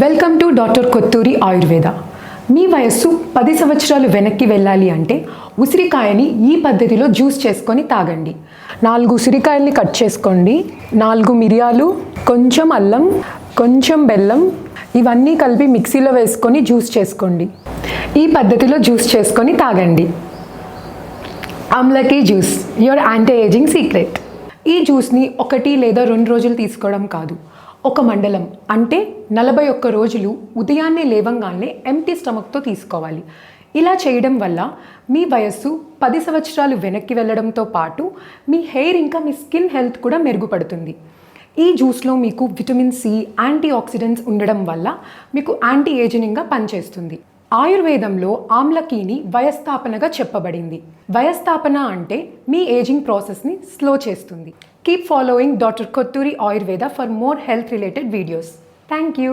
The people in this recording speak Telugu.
Welcome to doctor Kotturi Ayurveda. మీ వయస్సు 10 సంవత్సరాలు వెనక్కి వెళ్ళాలి అంటే ఉసిరికాయని ఈ పద్ధతిలో జ్యూస్ చేసుకొని తాగండి. 4 ఉసిరికాయల్ని కట్ చేసుకోండి. 4 మిరియాలు, కొంచెం అల్లం, కొంచెం బెల్లం ఇవన్నీ కలిపి మిక్సీలో వేసుకొని జ్యూస్ చేసుకోండి. ఈ పద్ధతిలో జ్యూస్ చేసుకొని తాగండి. ఆమ్లకీ juice, your anti aging secret. ఈ జ్యూస్ని 1 లేదా 2 రోజులు తీసుకోవడం కాదు, ఒక మండలం అంటే 41 రోజులు ఉదయాన్నే లేవంగానే ఎంటీ స్టమక్తో తీసుకోవాలి. ఇలా చేయడం వల్ల మీ వయస్సు 10 సంవత్సరాలు వెనక్కి వెళ్ళడంతో పాటు మీ హెయిర్ ఇంకా మీ స్కిన్ హెల్త్ కూడా మెరుగుపడుతుంది. ఈ జ్యూస్లో మీకు విటమిన్ సి, యాంటీ ఆక్సిడెంట్స్ ఉండడం వల్ల మీకు యాంటీ ఏజింగ్గా పనిచేస్తుంది. ఆయుర్వేదంలో ఆమ్లకీని వయస్థాపనగా చెప్పబడింది. వయస్థాపన అంటే మీ ఏజింగ్ ప్రాసెస్ని స్లో చేస్తుంది. Keep following Dr. Kotturi Ayurveda for more health related videos. Thank you.